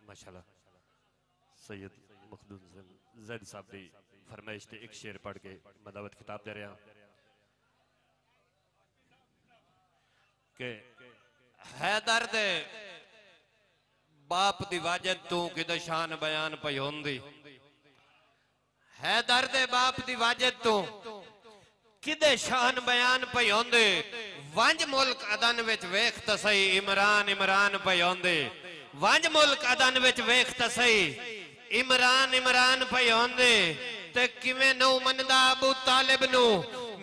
ماشاءاللہ سید مخدوم زید صاحب دی فرمائش تے ایک شعر پڑھ کے مداوت خطاب دے رہے ہیں کہ ہے درد باپ دی واجد تو کدے شان بیان پئی ہوندی ہے درد باپ دی واجد تو کدے شان بیان پئی ہوندی ونج ملک عدن وچ ویکھ تسئی عمران عمران پئی ہوندی ونج ملک عدن وچ ویکھ تسئی عمران عمران پئی ہوندی تے کیویں نو مندا ابو طالب نو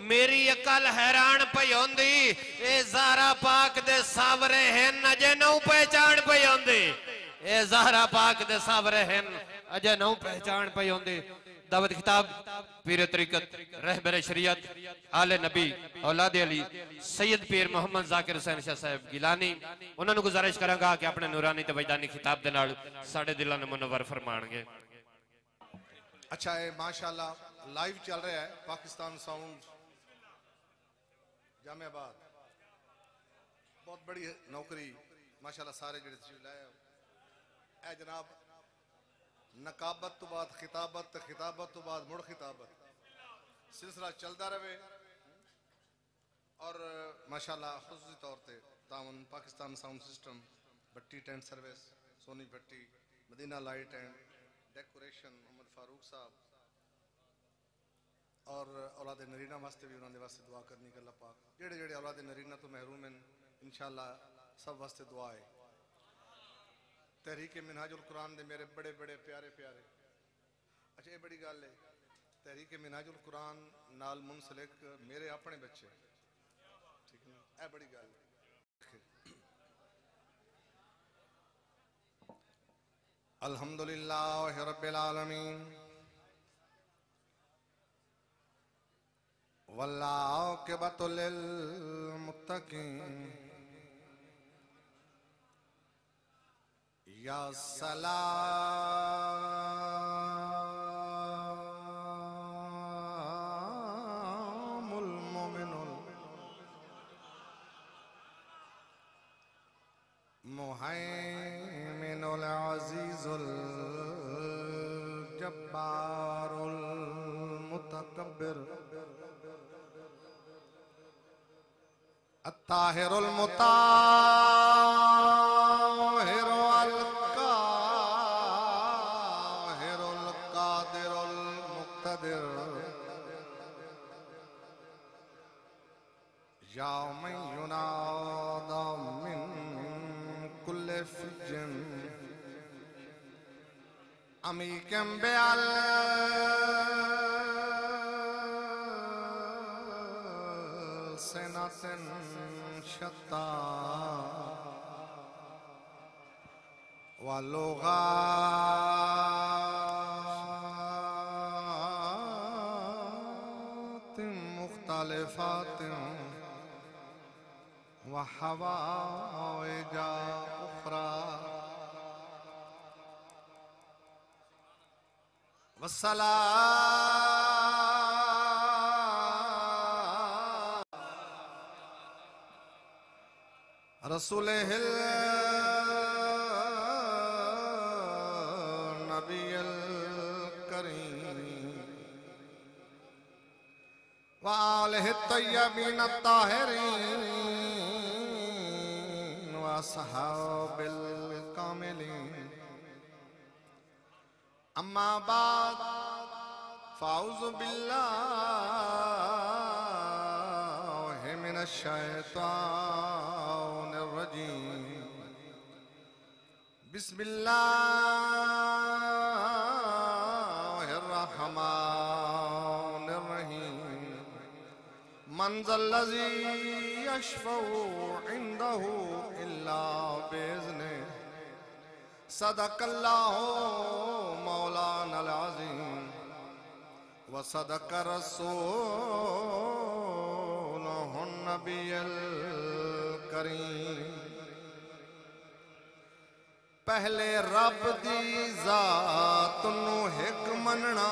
میری عقل حیران پئی ہوندی اے زہرا پاک دے ساورے ہن اجے نو پہچان پئی ہوندی اے زہرا پاک دے ساورے ہن اجے نو پہچان پئی ہوندی دعوت خطاب پیر طریقت رہبر شریعت آل نبی اولاد علی سید پیر محمد ذاکر حسین شاہ صاحب گیلانی انہوں نے گزارش کریں گا کہ اپنے نورانی تے وجدانی خطاب دے نال ساڑھے دلان منور فرمان گے اچھا ہے ماشاءاللہ لائیو چل رہا ہے پاکستان ساؤنڈ جامعہ آباد بہت بڑی نوکری ماشاءاللہ سارے جڑے تشریف لائے اے جناب نقابت تو بعد خطابت خطابت تو بعد مڑ خطابت سلسلہ چلتا رہے اور ماشاءاللہ خصوصی طور تے تعاون پاکستان ساؤنڈ سسٹم بٹی ٹینٹ سروس سونی بٹی Madina light and decoration Muhammad Farooq Sahib اور اولاد نرینہ واسطے بھی انہوں نے واسطے دعا کرنی کہ اللہ پاک جڑے جڑے اولاد نرینہ تو محروم ہیں انشاءاللہ سب واسطے دعا ہے تحریک منہاج القرآن دے میرے بڑے بڑے پیارے پیارے اچھا یہ بڑی گال ہے تحریک منہاج القرآن نال منسلک میرے اپنے بچے ٹھیک ہے اے بڑی گال ہے الحمدللہ رب العالمین والعاقبۃ للمتقین یا سلام المؤمن المہیمن العزیز الجبار المتکبر الطاہر المطاہر القاہر القادر المقتدر یا من ینادى من کل فج عمیق بألسنة شتى ولغات مختلفات وحوائج أخرى والسلام رسوله النبي الكريم وآله الطيبين الطاهرين وأصحاب الكاملين أما بعد فأعوذ بالله من الشيطان الرجيم بسم الله الرحمن الرحيم من ذا الذي يشفع عنده إلا بإذنه صدق الله مولانا العظيم وصدق رسوله النبي الكريم پہلے رب دی ذات نو ہک مننا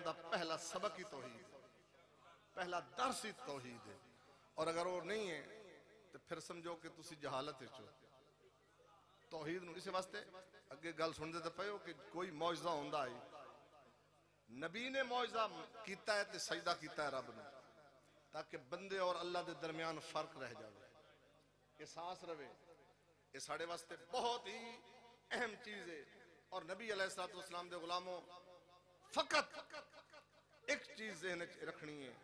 کرام دا پہلا سبق ہی توحید ہے، پہلا درس ہی توحید ہے، اور اگر وہ نہیں ہے تو پھر سمجھو کہ تسی جہالت چو توحید نو. اسی واسطے اگے گل سن دے پئے ہو کہ کوئی معجزہ ہوندا ہے، نبی نے معجزہ کیتا ہے تے سجدہ کیتا ہے رب نے، تاکہ بندے اور اللہ دے درمیان فرق رہ جائے، احساس رہے. یہ ساڑھے واسطے بہت ہی اہم چیز ہے. اور نبی علیہ السلام دے غلاموں فقط ایک چیز ذہن رکھنی ہے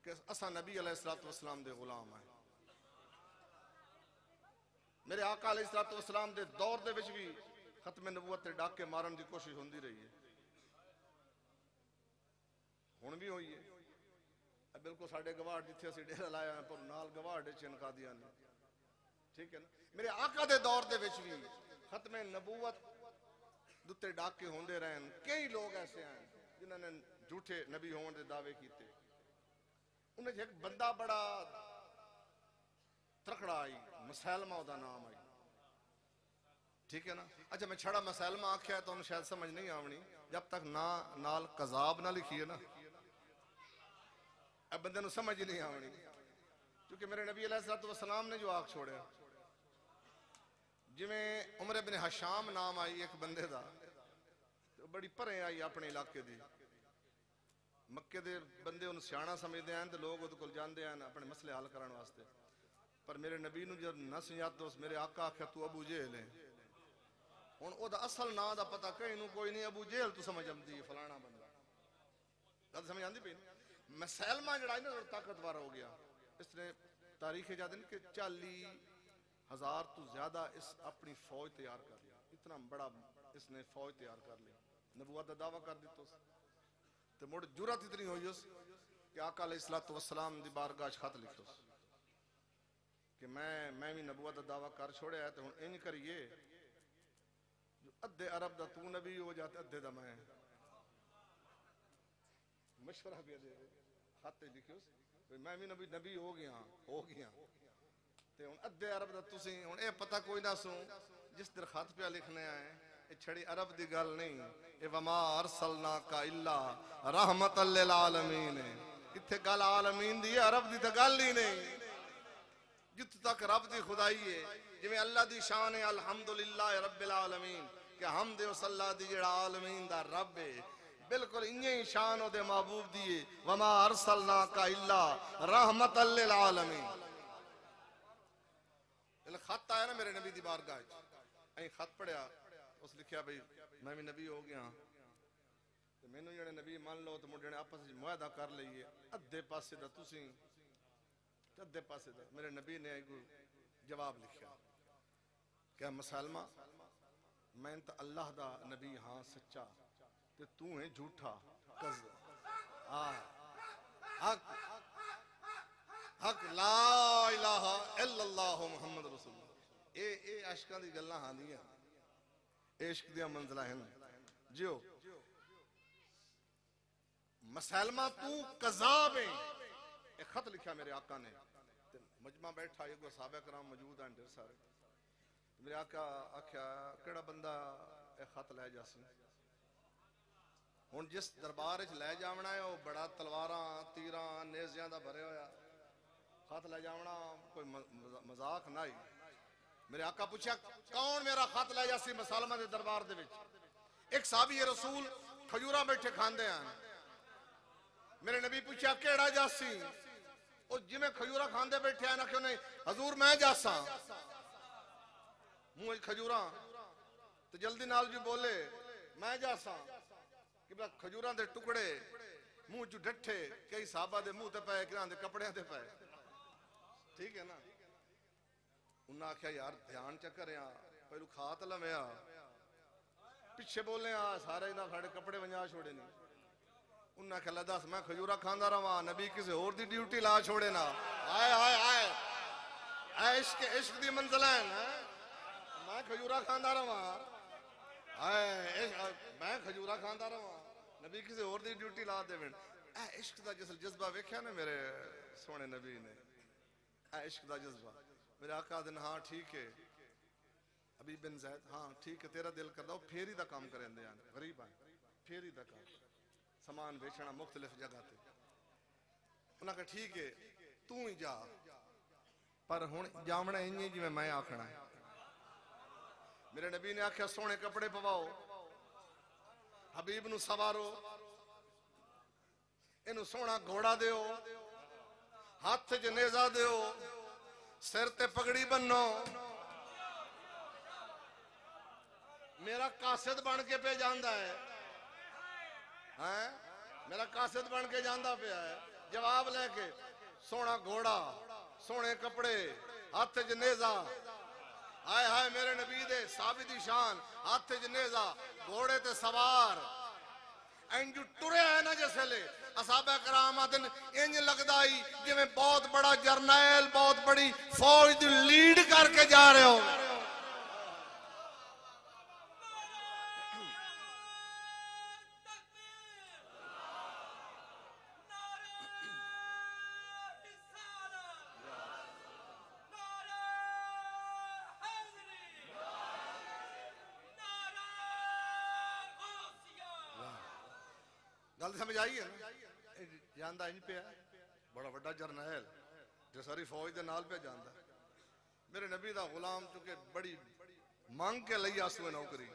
کہ اساں نبی علیہ السلام دے غلام ہیں. میرے آقا علیہ السلام دے دور دے وچ بھی ختم نبوت تے ڈاکے مارن دی کوشش ہوندی رہی ہے، ہن بھی ہوئی ہے. بالکل ساڑھے گواڑ جتھے اسی ڈیرہ لایا ہیں پر نال گواڑ چنکا دیا نہیں. ٹھیک ہے نا. میرے آقا دے دور دے وچ بھی ختم نبوت دتے ڈاکے ہوندے رہن. کئی لوگ ایسے ہیں جنہوں نے جھوٹے نبی ہون دے دعوے کیتے. انہیں ایک بندہ بڑا ترکڑا آئی، مسلمہ دا نام آئی. ٹھیک ہے نا. اچھا میں چھڑا مسلمہ آکھیا ہے تو انہیں شاید سمجھ نہیں آونی جب تک نال قذاب نہ لکھی ہے نا، اب بندے نو سمجھ نہیں آونی. کیونکہ میرے نبی علیہ السلام نے جو آنکھ چھوڑے جویں عمر بن حشام نام آئی ایک بندے دا، بڑی پریں آئی اپنے علاقے دی. مکے دے بندے انہوں سیانا سمجھدے ہیں تو لوگ وہ کل جاندے ہیں اپنے مسئلے حل کرنے واسطے. پر میرے نبی نو جب نہ سنجات تو میرے آقا آکھیا تو ابو جہل ہے. ہن او دا اصل نا دا پتہ کہیں نو کوئی نہیں، ابو جہل تو سمجھ آمدی ہے فلانا بندہ. گل سمجھ آندی پئی؟ مسلمہ جڑا ہے نا طاقتور ہو گیا. اس نے تاریخ جا دن کہ 40,000 تو زیادہ اس اپنی فوج تیار کر لیا. اتنا بڑا اس نے فوج تیار کر لی. نبوت دا دعویٰ کر دیتا اس تو مڑ جرات اتنی ہوئی اس کہ آقا علیہ السلام دی بارگاہ خط لکھو کہ میں بھی نبوت دا دعویٰ کر چھوڑے ہے تو ہن انج کریے جو ادھے عرب دا تو نبی ہو جاتے ادھے دا میں مشورہ بھی دے خط لکھو میں بھی نبی ہو گیا تے ہن ادھے عرب دا تسی ہن اے پتہ کوئی نہ سوں جس در خط پہ لکھنے آئے یہ چھڑی عرب دی گل نہیں، اے وما ارسلناک الا رحمت للعالمین. اتھے گل عالمین دی عرب دی تے گل ہی نہیں. جت تک رب دی خدائی ہے جویں اللہ دی شان ہے الحمدللہ رب العالمین کہ حمد و صلاح دی جڑا عالمین دا رب ہے، بالکل انہی شان دے محبوب دیئے وما ارسلناک الا رحمت للعالمین. خط آیا نا میرے نبی دی بارگاہ این خط پڑھیا اس لکھیا بھئی میں بھی نبی ہو گیا تو میں نے جڑے نبی مان لو تو مجھے آپس معاہدہ کر لئیے ادھے پاسے دا تسی ادھے پاسے دا. میرے نبی نے ایک جواب لکھیا کہ مسلمہ میں انتا اللہ دا نبی ہاں سچا تے تو ہیں جھوٹا کذب حق حق لا الہ الا اللہ محمد رسول اللہ. اے عشقہ دی گلہ ہاں دیا عشق دیا منزلہ ہیں جیو. مسلمہ تو قذاب ہیں. ایک خط لکھا میرے آقا نے مجمع بیٹھا یہ کوئی صحابہ کرام موجود ہیں ڈھیر سارے. میرے آقا آکھیا کیڑا بندہ ایک خط لے جاسی ہن جس دربار وچ لے جاونا ہے وہ بڑا تلواراں تیراں نیزیاں دا بھرے ہویا خط لے جاونا کوئی مذاق نہ ہی. میرے آقا پوچھا کون میرا خط لے جاسی مسلمہ دے دربار دے وچ. ایک صحابی رسول کھجورا بیٹھے کھاندے ہیں. میرے نبی پوچھا کیڑا جاسی او جی میں کھجورا کھاندے بیٹھے ہیں نا کیوں نہیں حضور میں جاسا منہ کھجورا تو جلدی نال جو بولے میں جاسا کہ بلا کھجورا دے ٹکڑے منہ جو ڈٹھے کئی صحابہ دے منہ تے پائے کہاں دے کپڑے دے پائے. ٹھیک ہے نا. انہاں آکھیا یار دھیان چکر یہاں پہلو کھات لمیا پیچھے بولے سارے انہاں ساڑے کپڑے ونجا چھوڑے نہیں. انہاں آکھیا اللہ دس میں کھجورا کھاندا رہا نبی کسی اور دی ڈیوٹی لا چھوڑے نا. آئے آئے آئے اے عشق دی منزلہ ہیں میں کھجورا کھاندا رہا میں کھجورا کھاندا رہا نبی کسی اور دی ڈیوٹی لا دے بین. اے عشق دا جذبہ ویکھیا نا میرے سونے نبی نے. اے عشق دا جذبہ. میرے آقا دن ہاں ٹھیک ہے حبیب بن زید ہاں ٹھیک ہے تیرا دل کر دو پھیری دا کام کریں دے غریب آئیں پھیری دا کام سامان بیچنا مختلف جگہ تے انہاں کہا ٹھیک ہے تو ہی جا پر ہن جامنا انجی جی میں آکھنا ہے میرے نبی نے آکھیا سونے کپڑے پواؤ حبیب نو سوارو انہوں سونا گھوڑا دیو ہاتھ چ نیزہ دیو سر تے پگڑی بنو میرا قاصد بن کے پہ جاندہ ہے میرا قاصد بن کے جاندہ پہ ہے جواب لے کے سونا گھوڑا سونے کپڑے ہاتھ چ نیزہ آئے ہائے میرے نبی دے ثابتی شان ہاتھ چ نیزہ گھوڑے تے سوار انجو ٹرے ہے نا جیسے لے اصحابہ کرام آدن انج لگدائی جو میں بہت بڑا جرنیل بہت بڑی فوج لیڈ کر کے جا رہے ہو گل سمجھ آئی ہے جاندہ انج پہ ہے بڑا بڑا جرنیل جو ساری فوج دے نال پہ جاندہ میرے نبی دا غلام چونکہ بڑی مانگ کے لئی آسوے نوکری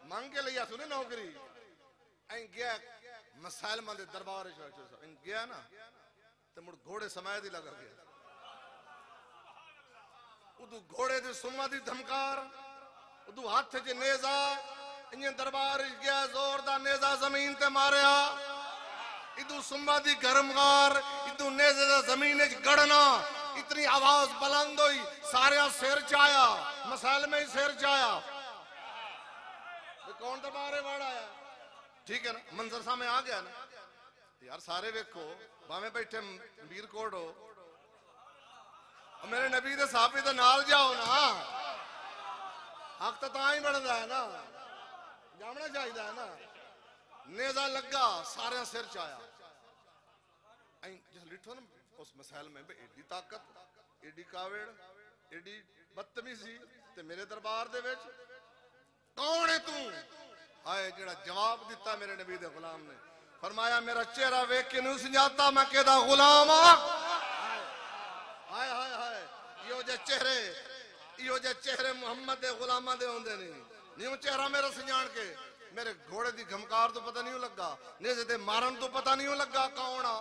مانگ کے لئی آسوے نوکری این گیا مسائل دے دربار این گیا نا تو مڑ گھوڑے سمائے دی لگا گیا ادو گھوڑے دی سمہ دی دھمکار ادو ہاتھ جے نیزہ انہیں دربار گیا زور دا نیزہ زمین تے ماریا ادو سمبا دی گرمگار ادو نیزہ دا زمین گڑنا اتنی آواز بلند ہوئی سارے سیر چایا مسائل میں ہی سیر چایا کون دربارے واڑا ہے ٹھیک ہے نا منظر سامنے آ گیا نا یار سارے ویکھو باہمیں بیٹھے میر کوٹ ہو اور میرے نبی دے صحابی دے نال جاؤ نا حق تو تاں ہی بڑھتا ہے نا جامنا چاہیے ہے نا نیزہ لگا سارے سر چایا جس لٹھو نا اس مسائل میں ایڈی طاقت ایڈی کاوڑ ایڈی بدتمیزی تے میرے دربار دے وچ کون ہے تو آئے جڑا جواب دیتا میرے نبی دے غلام نے فرمایا میرا چہرہ ویکھ کے نہیں سمجھاتا میں کہدا غلام ہائے ہائے ہائے یہ جے چہرے محمد دے غلامہ دے ہوندے نہیں چہرہ میرا سنجان کے میرے گھوڑے دی گھمکار تو پتہ نہیں لگا نیزے دے مارن تو پتہ نہیں لگا کون آ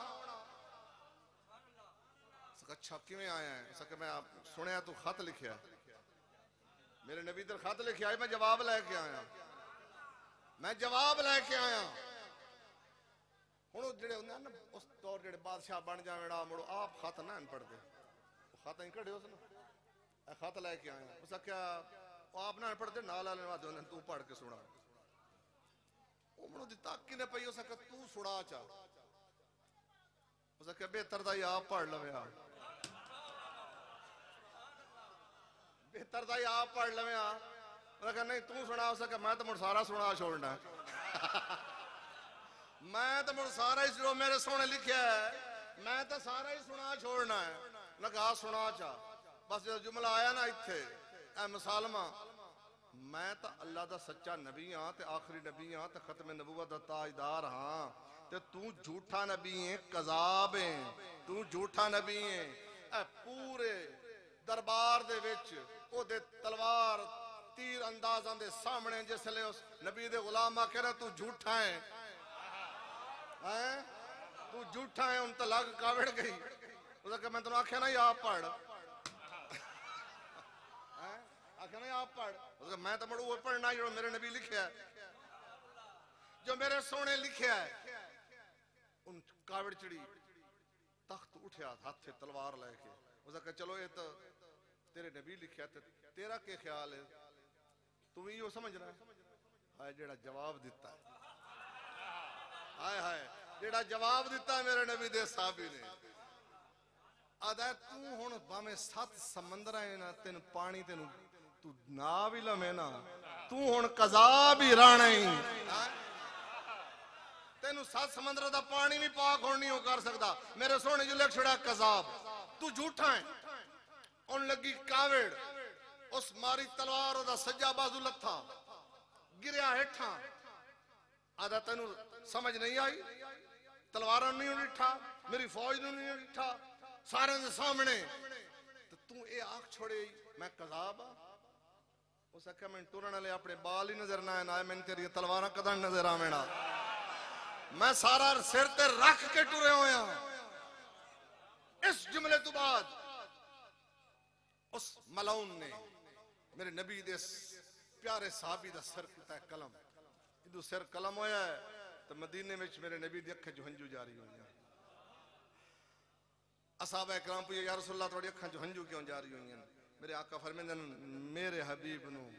اچھا کیویں آیا ہے سکے میں آپ سنیا تو خط لکھیا میرے نبی در خط لکھیا ہے میں جواب لے کے آیا ہن جڑے ہوندے نا اس دور جڑے بادشاہ بن جاویں مڑو آپ خط نہ پڑھ دے خط نہیں کھڑے اس نا خط لے کے آیا اس کیا آپ نہ پڑھ دے نال والے واسطے انہاں تو پڑھ کے سنا او منو دی تاکی نے پئی اس کہ تو سنا چا اس کہ بہتر دا ہی آپ پڑھ لویا بہتر دا ہی آپ پڑھ لویا اس کہ نہیں تو سنا اس کہ میں تو مڑ سارا سنا چھوڑنا میں تو مڑ سارا ہی جو میرے سونے لکھیا ہے میں تو سارا ہی سنا چھوڑنا ہے لگا سنا چا بس جو جملہ آیا نا ایتھے اے مسالمہ میں تا اللہ دا سچا نبی ہاں تے آخری نبی ہاں تے ختم نبوت دا تاجدار ہاں تے تو جھوٹا نبی ہیں قذاب ہیں تو جھوٹا نبی ہیں اے پورے دربار دے وچ او دے تلوار تیر اندازاں دے سامنے جس لے اس نبی دے غلام آ کہنا تو جھوٹا ہے تو جھوٹا ہے ان تے لگ کاوڑ گئی اس کہ میں تنوں آکھیا نا یا پڑھ آکھیا نا آپ پڑھ اس کہ میں تو مڑو وہ پڑھنا جو میرے نبی لکھیا ہے جو میرے سونے لکھیا ہے ان کاوڑ چڑی تخت اٹھیا ہاتھ سے تلوار لے کے اس کہ چلو یہ تو تیرے نبی لکھیا ہے تیرا کے خیال ہے تو یہ سمجھ رہا ہے ہائے جیڑا جواب دیتا ہے ہائے ہائے جیڑا جواب دیتا ہے میرے نبی دے صحابی نے آدھا ہے تو ہون بامے 7 سمندر ہیں نا تین پانی تینو تو نا بھی لمے نا تو ہون قضا بھی رانا ہی تینو 7 سمندر دا پانی بھی پاک ہون نہیں ہو کر سکتا میرے سونے جو لکھ چھڑا قذاب تو جھوٹا ہے ان لگی کاوڑ اس ماری تلوار دا سجا بازو لتھا گریا ہٹھا آدھا تینوں سمجھ نہیں آئی تلواروں نہیں ڈٹھا میری فوج نہیں ڈٹھا سارے دے سامنے تو اے آنکھ چھوڑے میں قذاب ہاں اس آکھا میں ٹورن والے اپنے بال ہی نظر نہ آئے میں تیری تلواراں کداں نظر آوینا میں سارا سر تے رکھ کے ٹرے ہویا اس جملے تو بعد اس ملعون نے میرے نبی دے پیارے صحابی دا سر کیتا ہے قلم ادو سر قلم ہویا ہے تو مدینے میں میرے نبی دی اکھیں جو ہنجو جاری ہوئی ہیں اصحابہ اکرام پوچھے یا رسول اللہ تھوڑی اکھیں جو ہنجو کیوں جاری ہوئی ہیں میرے آقا فرمیندن میرے حبیب نو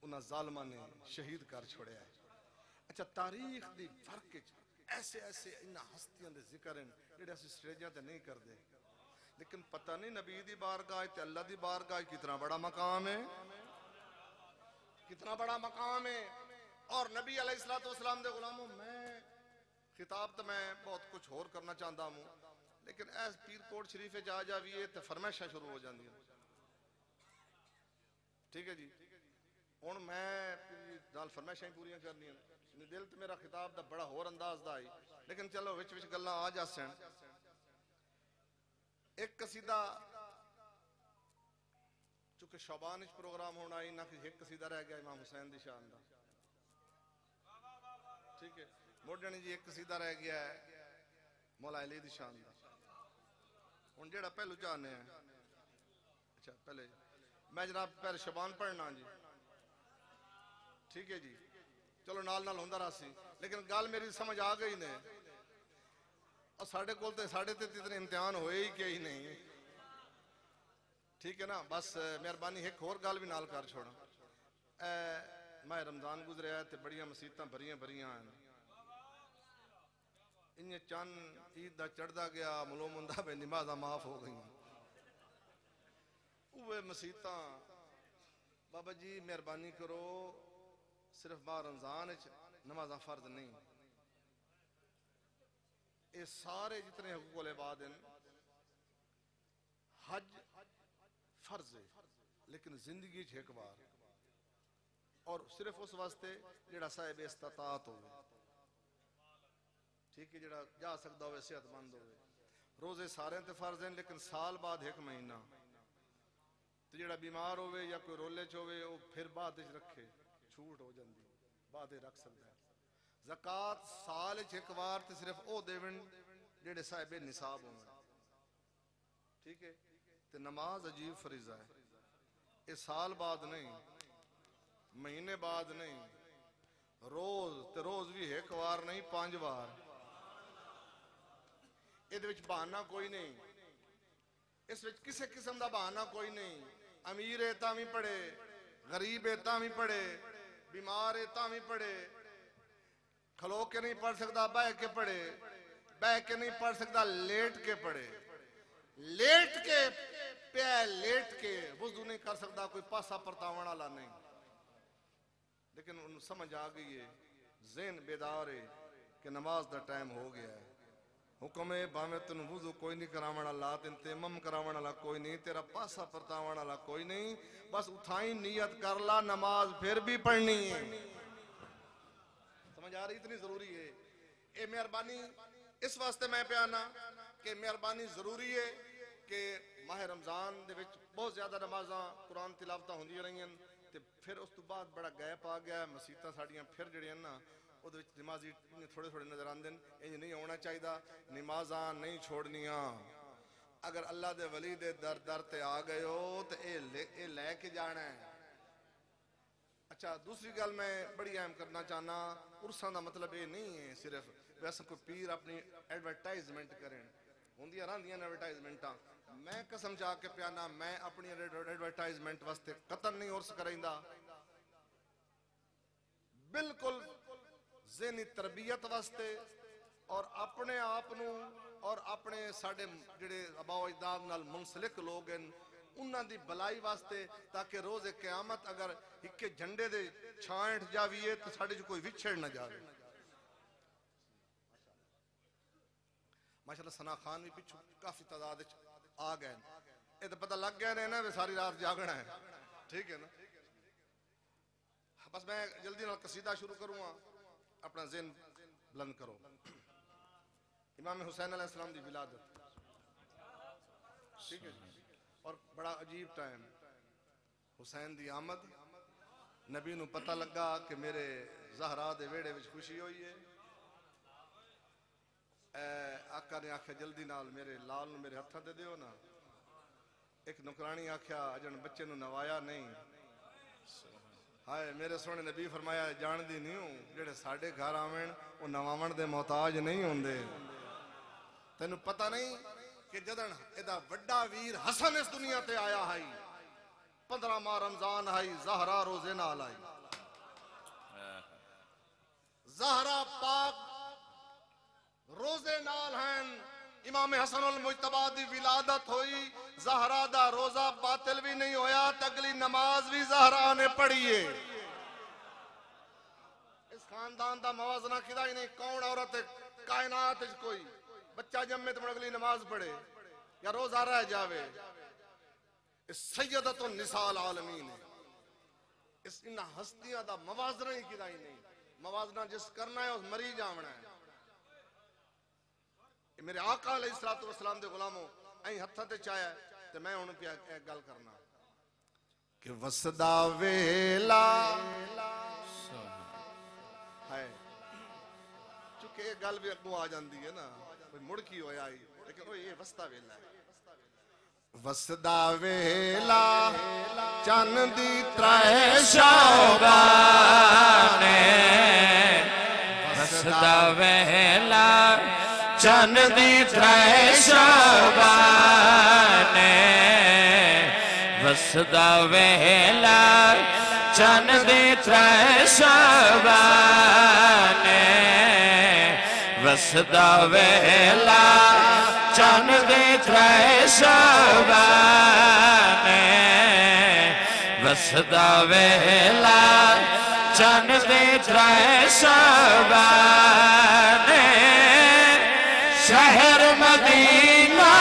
انہاں ظالمہ نے شہید کر چھوڑے ہے اچھا تاریخ دی فرق ایسے ایسے انہاں ہستیاں دے ذکر ہیں جڑے ایسے سٹیجاں تے نہیں کر دے لیکن پتہ نہیں نبی دی بارگاہ تے اللہ دی بارگاہ کتنا بڑا مقام ہے کتنا بڑا مقام ہے اور نبی علیہ السلام دے غلاموں میں خطاب تو میں بہت کچھ اور کرنا چاہتا ہوں لیکن ایس پیر کوٹ شریف جا جاویے تے فرمائشاں شروع ہو جاندی ہیں ٹھیک ہے جی ہن میں دال فرمائشاں پوریاں کرنی ہیں دل تے میرا خطاب دا بڑا ہور انداز دا آئی لیکن چلو وچ وچ گلاں آ جاسن ایک قصیدہ چونکہ شعبان وچ پروگرام ہونا ہی نہ کہ ایک قصیدہ رہ گیا امام حسین دی شان دا ٹھیک ہے موڈنی جی ایک قصیدہ رہ گیا ہے مولا علی دی شان دا ہن جیڑا پہلو چاہنے ہیں اچھا پہلے میں جناب پہلے شبان پڑھنا جی ٹھیک ہے جی چلو نال نال ہوندا راسی لیکن گل میری سمجھ آ گئی نے اور ساڑھے کول تے ساڑھے تے اتنے امتحان ہوئے ہی کہ ہی نہیں ٹھیک ہے نا بس مہربانی ایک اور گل بھی نال کر چھوڑا ماہ رمضان گزریا ہے تے بڑیاں مسیتاں بھریاں ہیں انہیں چند عید دا چڑھدا گیا ملو مندہ بے نمازہ معاف ہو گئی اوہ مسیتاں بابا جی مہربانی کرو صرف ماہ رمضان نمازہ فرض نہیں یہ سارے جتنے حقوق العباد ہیں حج فرض ہے لیکن زندگی ایک بار اور صرف اس واسطے جڑا صاحب استطاعت ہوئے ٹھیک ہے جڑا جا سکتا ہوئے صحت مند ہوئے روزے سارے تے فرض ہیں لیکن سال بعد ایک مہینہ تو جڑا بیمار ہوئے یا کوئی رولے چوئے وہ پھر بعد رکھے چھوٹ ہو جاندی بعد رکھ سکتا ہے زکاة سال ایک بار تے صرف او دیون جڑے صاحب نصاب ہوں ٹھیک ہے تے نماز عجیب فریضہ ہے یہ سال بعد نہیں مہینے بعد نہیں روز بھی ایک بار نہیں 5 بار یہ وچ بہانہ کوئی نہیں اس وچ کسے قسم دا بہانہ کوئی نہیں امیر ہے تاں بھی پڑھے غریب ہے تاں بھی پڑھے بیمار ہے تاں بھی پڑھے کھلو کے نہیں پڑھ سکتا بہ کے پڑھے بہ کے نہیں پڑھ سکتا لیٹ کے پڑھے لیٹ کے پہ لیٹ کے وضو نہیں کر سکتا کوئی پاسا پرتاوان والا نہیں لیکن انہوں سمجھ آ گئی ہے ذہن بیدار ہے کہ نماز دا ٹائم ہو گیا ہے حکم ہے باویں تن وضو کوئی نہیں کراوان والا تن تیمم کراوان والا کوئی نہیں تیرا پاسا پرتاوان والا کوئی نہیں بس اٹھائیں نیت کر لا نماز پھر بھی پڑھنی ہے سمجھ آ رہی اتنی ضروری ہے اے مہربانی اس واسطے میں پیانا کہ مہربانی ضروری ہے کہ ماہ رمضان دے وچ بہت زیادہ نمازاں قرآن تلاوتاں ہوندی رہی ہیں تے پھر اس تو بعد بڑا گیپ آ گیا مسیتاں ساڑیاں پھر جڑی ہیں نا وہ دے وچ نمازی تھوڑے تھوڑے نظر آندے ہیں یہ نہیں ہونا چاہیے نمازاں نہیں چھوڑنیاں اگر اللہ دے ولی دے در در تے آ گئے ہو تو اے لے کے جانا ہے اچھا دوسری گل میں بڑی اہم کرنا چاہنا عرصاں دا مطلب یہ نہیں ہے صرف ویسے کوئی پیر اپنی ایڈورٹائزمنٹ کریں ہوندیاں رہندیاں ایڈورٹائزمنٹاں میں قسم چاہ کے پیانا میں اپنی ایڈورٹائزمنٹ واسطے قطر نہیں عرص کریندا بالکل ذہنی تربیت واسطے اور اپنے آپنوں اور اپنے ساڑے جڑے آبا و اجداد نال منسلک لوگ ہیں انہاں دی بلائی واسطے تاکہ روز قیامت اگر ایک جھنڈے دے چھانٹ جاویے تو ساڑے جو کوئی وچھڑ نہ جاوے ماشاءاللہ ثنا خان بھی پچھو کافی تعداد آ گئے یہ تو پتہ لگ گیا نہیں نا ساری رات جاگنا ہے ٹھیک ہے نا بس میں جلدی نال قصیدہ شروع کروں گا اپنا ذہن بلند کرو. امام حسین علیہ السلام دی ولادت, ٹھیک ہے, اور بڑا عجیب ٹائم, حسین دی آمد, نبی نو پتہ لگا کہ میرے زہرا دے ویڑے وچ خوشی ہوئی ہے. آقا نے آکھیا جلدی نال میرے لال نو میرے ہتھاں تے دیو نا. ایک نکرانی آکھیا اجن بچے نو نوایا نہیں. ہائے میرے سونے نبی فرمایا جان دی نہیں ہوں جڑے ساڈے گھر آویں او نواون دے محتاج نہیں ہوندے. تینوں پتہ نہیں کہ جدن ایدا وڈا ویر حسن اس دنیا تے آیا ہائی 15 ماہ رمضان آئی زہرا روزے نال آئی. زہرا پاک روزے نال ہیں. امام حسن المجتبی دی ولادت ہوئی, زہرا دا روزہ باطل بھی نہیں ہویا, تگلی نماز بھی زہرا نے پڑھیے. اس خاندان دا موازنہ کدا ہی نہیں, کون عورت کائنات وچ کوئی بچہ جمے تو اگلی نماز پڑھے یا روزہ رہ جاوے. اس سیدۃ النساء العالمین ہے, اس انہا ہستیاں دا موازنہ ہی کدا ہی نہیں. موازنہ جس کرنا ہے اس مری جامنا ہے. میرے آقا علیہ السلام دے غلاموں این ہتھاں تے چاہیا تے میں انہوں پہ ایک گل کرنا کہ وسدا ویلا ہے, چونکہ یہ گل بھی اگوں آ جاندی ہے نا, مڑ کی ہویا آئی, لیکن وہ یہ وسدا ویلا ہے. وسدا ویلا چاندی ترائے شعبانے, وسدا ویلا چند دی ترائے شعبانے, وسدا ویلا چند دی ترائے شعبانے, وسدا ویلا چند دی ترائے شعبانے, وسدا ویلا چند دی ترائے شعبانے. شہر مدینہ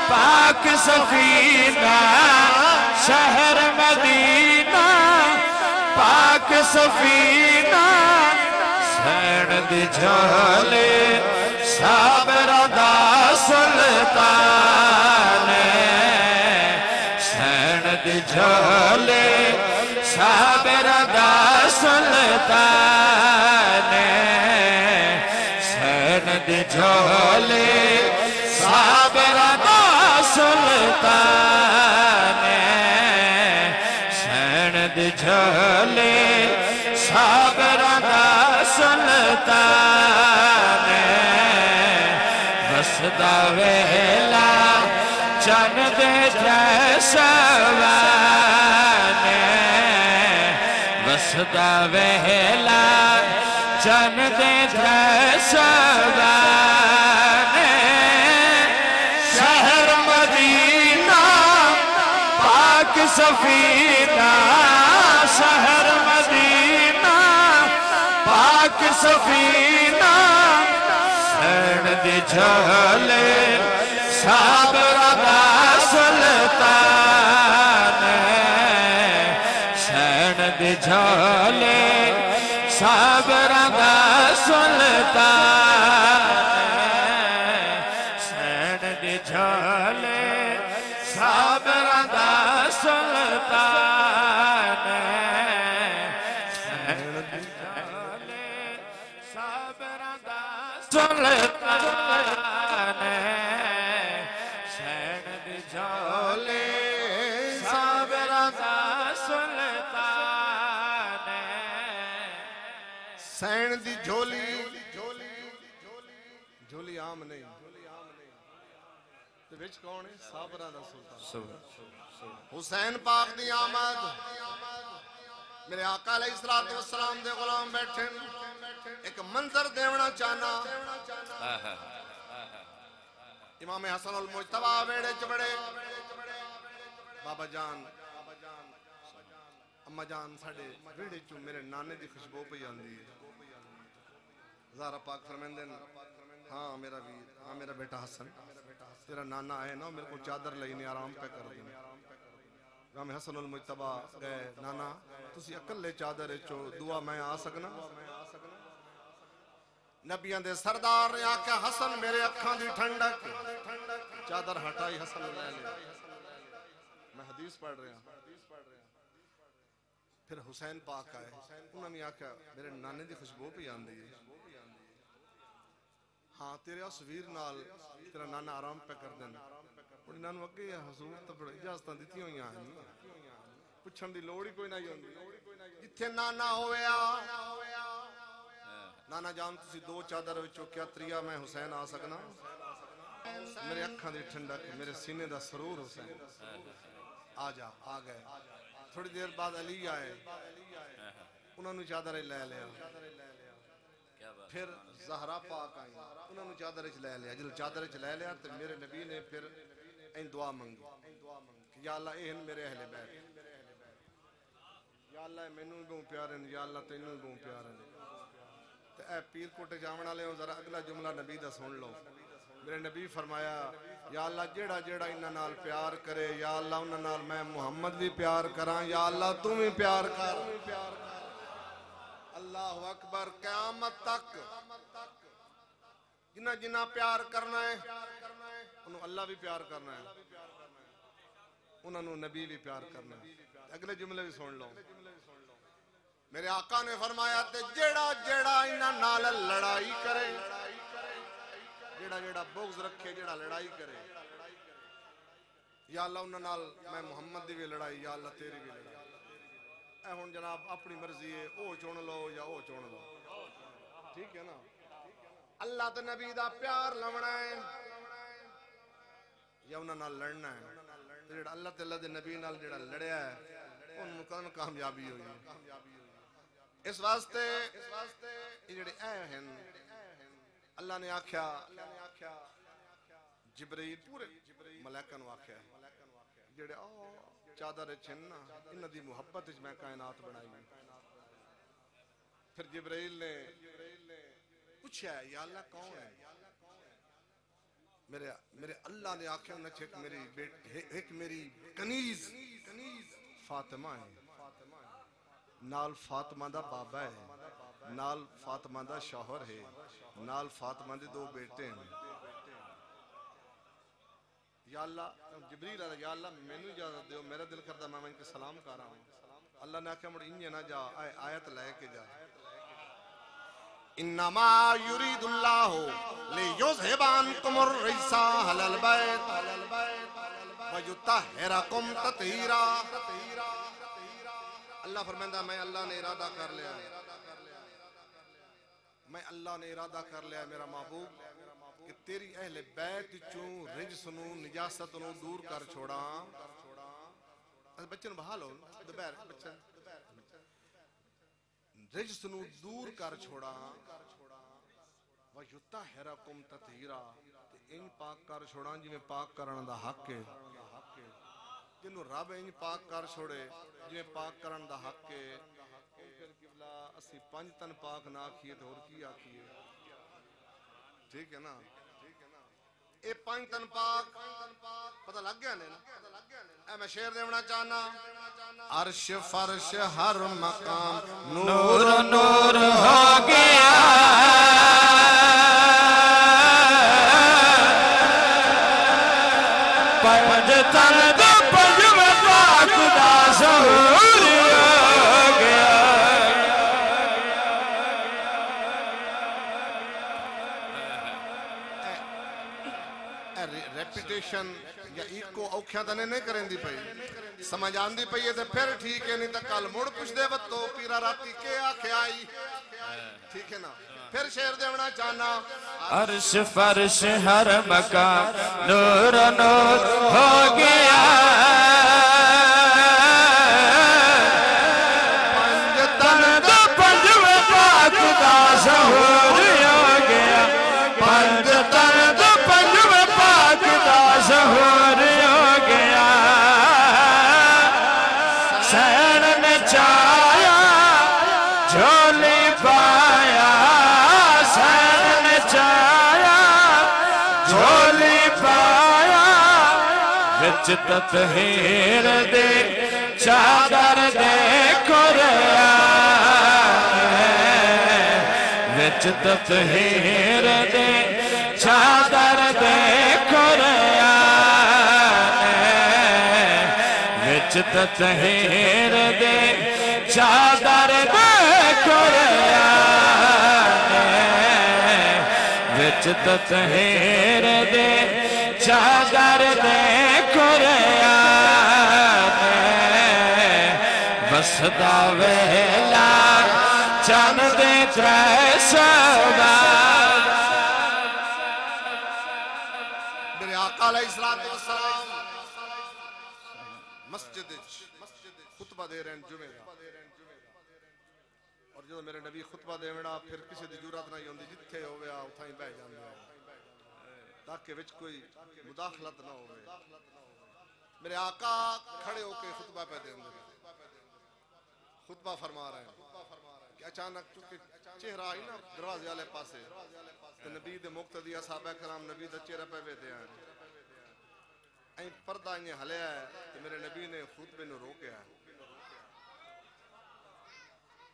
پاک سفینہ, شہر مدینہ پاک سفینہ, سین دی جھولے صابر دا سلطان, سین دی جھولے صابر دا سلطان, سین دی جھولے صابر دا سلطان, سین دی جھولے صابر دا سلطان. وسدا ویلا چند ترائے شعبانے, وسدا ویلا چند ترائے شعبانے. شہر مدینہ پاک سفینہ, شہر مدینہ پاک سفینہ, سین دی جھولے صابر دا سلطان, سین دی جھولے صابر دا سلطان, سین دی جھولے صابر دا سلطان, سین دی جھولے صابر دا سلطان, سین دی جھولے صابر دا سلطان. سین دی جھولی, جھولی عام نہیں, تو وچ کون ہے؟ صابرہ دا سلطان حسین پاک دی آمد. میرے آقا علیہ السلام دے غلام بیٹھے ایک منظر دیونا چاہنا. امام حسن المجتبی ویڑے چبڑے, بابا جان اما جان ساڑے ویڑے چو میرے نانے دی خوشبو پہ جاندی ہے. زہرا پاک فرمیندے ہاں میرا ویر, ہاں میرا بیٹا حسن, تیرا نانا آئے نا میرے کو چادر لئینے آرام پہ کر دیں. امام حسن المجتبی گئے, نانا تسی اکل لے چادر چو دعا میں آ سکنا. نبیاں دے سردار نے آکھا حسن میرے اکھاں دی ٹھنڈک چادر ہٹائی حسن لے لیا میں حدیث پڑھ رہا پھر حسین پاک آئے انہوں نے آکھا میرے نانے دی خوشبو پہ آندی ہے ہاں تیرے اسویر نال تیرا نانا آرام پہ کر دینا اور انہوں نے اگے حضور تو بڑے اجازتاں دیتی ہوئی ہیں پچھن دی لوڑی کوئی نہ ہوندی جتھے نانا ہویا نانا جان تسی دو چادر وچوں کیا تریا میں حسین آ سکنا میرے اکھاں دی ٹھنڈک میرے سینے دا سرور حسین آ جا آ گئے تھوڑی دیر بعد علی آئے انہوں نے چادر لے لیا پھر زہرا پاک آئی انہوں نے چادر لے لیا جل چادر لے لیا تو میرے نبی نے پھر این دعا منگی کہ یا اللہ اہن میرے اہل بیت یا اللہ مینوں بھی پیارے یا اللہ تینوں بھی پیارے تو اے پیر کوٹے جامن والے ذرا اگلا جملہ نبی دا سن لو میرے نبی فرمایا یا اللہ جیڑا جیڑا انہاں نال پیار کرے یا اللہ انہاں نال میں محمد بھی پیار کراں یا اللہ تم بھی پیار کر اللہ اکبر قیامت تک جنہ جنہ پیار کرنا ہے انہوں اللہ بھی پیار کرنا ہے انہوں نے نبی بھی پیار کرنا ہے اگلے جملے بھی سن لو میرے آقا نے فرمایا تے جیڑا جیڑا انہاں نال لڑائی کرے جیڑا جیڑا بغض رکھے جیڑا لڑائی کرے یا اللہ انہاں نال میں محمد دی بھی لڑائی یا اللہ تیری بھی لڑائی اے ہن جناب اپنی مرضی ہے او چن لو یا او چن لو ٹھیک ہے نا اللہ تے نبی دا پیار لونا ہے یا انہاں نال لڑنا ہے جیڑا اللہ تے اللہ دے نبی نال جیڑا لڑیا ہے انہوں کدن کامیابی ہوئی ہے اس واسطے یہ جڑے اے ہیں اللہ نے آکھیا جبرائیل پورے ملائکہ نو آکھیا جڑے چادر چھننا انہاں دی محبت وچ میں کائنات بنائی پھر جبرائیل نے پوچھا یا اللہ کون ہے میرے اللہ نے آکھیا انہاں چھک میری بیٹی ایک میری کنیز فاطمہ ہے نال فاطمہ دا بابا ہے نال فاطمہ دا شوہر ہے نال فاطمہ دے دو بیٹے ہیں یا اللہ جبریل آدھا یا اللہ میں نے اجازت دیو میرا دل کردہ میں ان کے سلام کر رہا ہوں اللہ نے آکھا مڑ انجھے نہ جا آیت لے کے جا انما یرید اللہ لیذہب عنکم الرجس اہل البیت ویطہرکم تطہیرا اللہ فرمائندہ میں اللہ نے ارادہ کر لیا میں اللہ نے ارادہ کر لیا میرا محبوب کہ تیری اہل بیت چوں رجس نو نجاست نو دور کر چھوڑا بچن بہا لو دوبہر بچن رجس نو دور کر چھوڑا وَيُطَّهِرَكُمْ تَطْهِيرًا ان پاک کر چھوڑا جی میں پاک کرن دا حق ہے جنہوں رب ان پاک کر چھوڑے جی میں پاک کرن دا حق ہے پھر قبلہ اسی پنج تن پاک نہ کیے تو اور کی آکیے ٹھیک ہے نا اے پنج تن پاک پتہ لگ گیا نہیں اے میں شعر دیونا چاہنا عرش فرش ہر مقام نور نور ہو گیا پنج تن دو پنج میں پاک دا ظہور ہو گیا ریپیٹیشن یا ایکو اوکھیاں تنے نہیں کریں دی پئی سمجھ آن دی پئی ہے پھر ٹھیک ہے نہیں تا کل مڑ پوچھ دے وقتو پیرا راتی کے آکھے آئی ٹھیک ہے نا پھر شعر دیونا چاہنا عرش فرش ہر مکان نور نور ہو گیا پنج تن دو پنج میں پاک دا ظہور ہو گیا پنج تن دو پنج میں پاک دا ظہور ہو گیا سین نے چایا جھولی پایا سین نے چایا جھولی پایا وچ تطہیر دے چادر دے کھریا وچ تطہیر دے چادر دے قرآن وچ تطہیر دے چادر دے قرآن وچ تطہیر دے چادر دے قرآن وسدا ویلا چند دے ترے سودا میرے آقا علیہ السلام مسجد خطبہ دے رہے ہیں جمعے کا اور جو میرے نبی خطبہ دے وڑا پھر کسی دی جرات نہیں ہوندی جتھے ہویا اتھاں ہی بہ جاندے ہیں تاکہ وچ کوئی مداخلت نہ ہوئے میرے آقا کھڑے ہو کے خطبہ پہ دے اندر خطبہ فرما رہے ہیں کہ اچانک چونکہ چہرہ آئی نا دروازے والے پاسے تو نبی دے مقتدی صحابہ کرام نبی دا چہرہ پہ ویدے ہیں این پردہ انہیں ہلیا ہے کہ میرے نبی نے خطبے نو روکیا ہے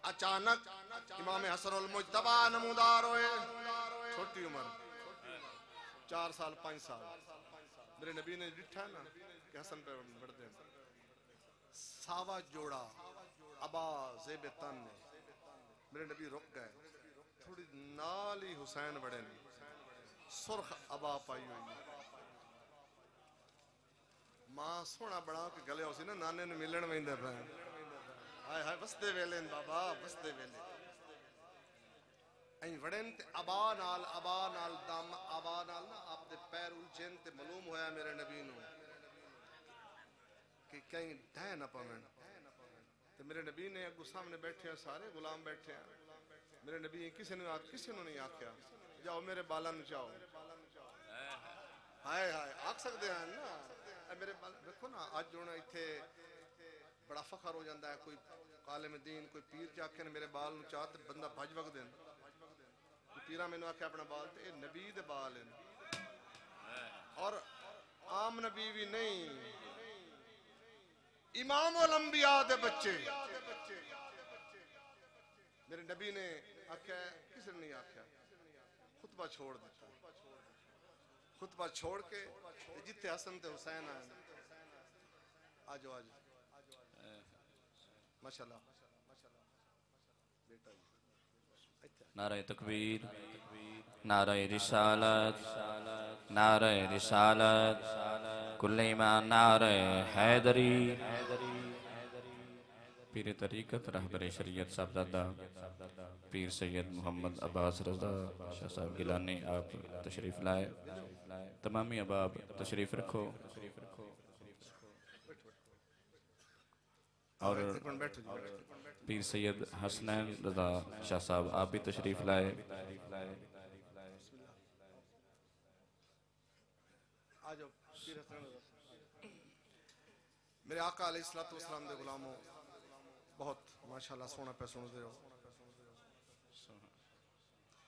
اچانک امام حسن المجتبہ نمودار ہوئے چھوٹی عمر 4 سال 5 سال میرے نبی نے ڈٹھا نا کہ حسن پہ بڑھ دیں ساوا جوڑا ابا زیب تن میرے نبی رک گئے تھوڑی نالی حسین بڑے نے سرخ ابا پائی ہوئی ماں سونا بڑا کہ گلے ہو سی نا نانے نے ملن میں اندر پہ ہائے ہائے بستے ویلے بابا بستے ویلے این وڑن تے ابا نال دام ابا نال نا آپ دے پیر الجھن تے معلوم ہویا میرے نبی نو کہ کہیں ڈھائے نہ پاویں تے میرے نبی نے اگو سامنے بیٹھے ہیں سارے غلام بیٹھے ہیں میرے نبی کسی نے نہیں آکھیا جاؤ میرے بالا نو چاہو ہائے ہائے آکھ سکتے ہیں نا میرے بالا دیکھو نا آج جو نا ایتھے بڑا فخر ہو جاندہ ہے کوئی عالم دین کوئی پیر چاکھے نے میرے بال نو چاہتے بندہ بھج وقت دیں پیرہ میں نے آکھا اپنا بال تے اے نبی دے بال ہیں اور عام نبی بھی نہیں امام الانبیاء دے بچے میرے نبی نے آکھا کسی نے نہیں آکھا خطبہ چھوڑ دیتا خطبہ چھوڑ کے جتے حسن تے حسین آئے آجو آجو ماشاءاللہ نعرہ تکبیر نعرہ رسالت نعرہ رسالت کل ایمان نعرہ حیدری پیر طریقت رہبر شریعت صاحبزادہ پیر سید محمد عباس رضا شاہ صاحب گیلانی آپ تشریف لائے تمامی احباب تشریف رکھو اور پیر سید حسنین رضا شاہ صاحب آپ بھی تشریف لائے میرے آقا علیہ السلام دے غلاموں بہت ماشاءاللہ سونا پہ سن دے ہو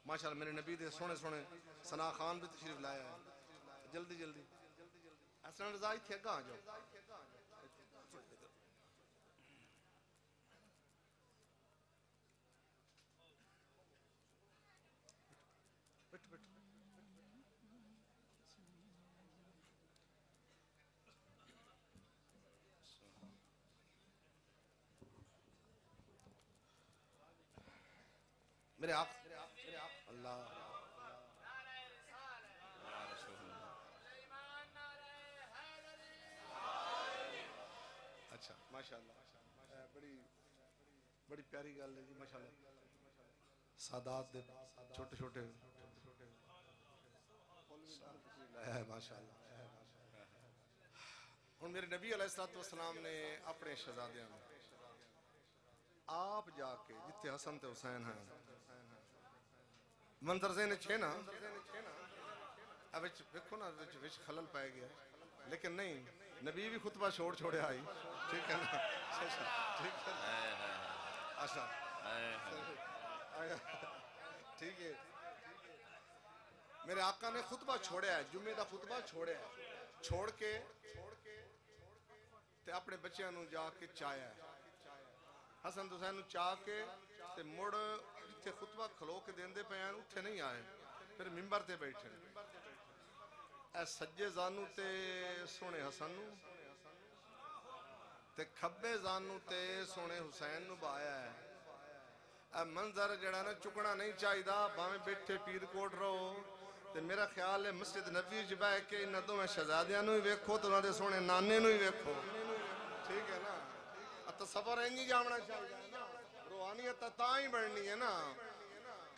ماشاءاللہ میرے نبی دے سونے سونے ثنا خان بھی تشریف لایا ہے جلدی جلدی حسن رضا ہی تھے کہاں جاؤ میرے آپ اللہ اچھا ماشاءاللہ بڑی پیاری گل ہے جی ماشاءاللہ سادات دے چھوٹے چھوٹے ماشاءاللہ ہن میرے نبی علیہ السلام نے اپنے شہزادیاں آپ جا کے جتے حسن تے حسین ہیں منظر ذہن چھے نا اب دیکھو نا وچ خلل پائے گیا لیکن نہیں نبی بھی خطبہ چھوڑے آئی ٹھیک ہے نا ٹھیک ہے اچھا ٹھیک ہے میرے آقا نے خطبہ چھوڑیا ہے جمعے دا خطبہ چھوڑیا ہے چھوڑ کے تے اپنے بچیاں نو جا کے چایا ہے حسن حسین نو چاہ کے تے مڑ ਜਿੱਥੇ ਖੁਤਬਾ ਖਲੋ ਕੇ ਦਿੰਦੇ ਪਏ ਹਨ ਉੱਥੇ ਨਹੀਂ ਆਏ, ਫਿਰ ਮਿੰਬਰ ਤੇ ਬੈਠੇ ਐ ਸੱਜੇ ਜ਼ਾਨੂ ਤੇ ਸੋਹਣੇ ਹਸਨ ਨੂੰ ਤੇ ਖੱਬੇ ਜ਼ਾਨੂ ਤੇ ਸੋਹਣੇ ਹੁਸੈਨ ਨੂੰ ਬਾਇਆ ਹੈ। ਇਹ ਮੰਜ਼ਰ ਜਿਹੜਾ ਨਾ ਚੁੱਕਣਾ ਨਹੀਂ ਚਾਹੀਦਾ, ਭਾਵੇਂ ਬੈਠੇ ਪੀਰ ਕੋਟ ਰਹੋ। ਤੇ ਮੇਰਾ ਖਿਆਲ ਹੈ ਮਸਜਿਦ ਨਬੀ 'ਚ ਬਹਿ ਕੇ ਇਹਨਾਂ ਦੋਵੇਂ ਸ਼ਹਿਜ਼ਾਦਿਆਂ ਨੂੰ ਹੀ ਵੇਖੋ ਤੇ ਉਹਨਾਂ ਦੇ ਸੋਹਣੇ ਨਾਨੇ ਨੂੰ ਹੀ ਵੇਖੋ, ਠੀਕ ਹੈ ਨਾ। ਤਸੱਵਰ ਇੰਜ ਹੀ ਜਾਣਾ ਚਾਹੀਦਾ ਹੈ ਨਾ, ਰੂਹਾਨੀਅਤ ਤਾਂ ਹੀ ਬਣਨੀ ਹੈ ਨਾ।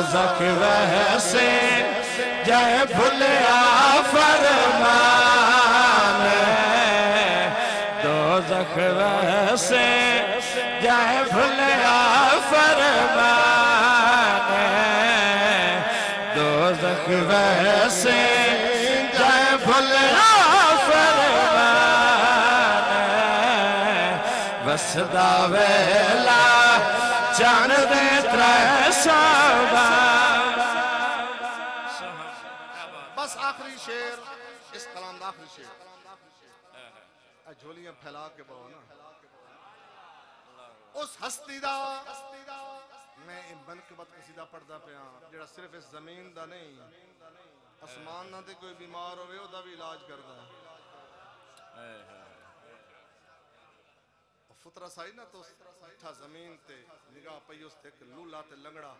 دوزخ ویسے جائے بھلیا فرمان دوزخ ویسے جائے بھلیا فرمان دوزخ ویسے جائے بھلیا فرمان وسدا ویلا چان دے ترے شعبان بس آخری شیر اس کلام دا آخری شیر جھولیاں پھیلا کے بہو نا اس ہستی دا میں منقبت قصیدہ پڑھدا پیا جڑا صرف اس زمین دا نہیں آسمان نہ تے کوئی بیمار ہوئے او دا بھی علاج کردا ہے فطرہ سائی نا تو اٹھا زمین تے نگاہ پئی اس تے لولا تے لنگڑا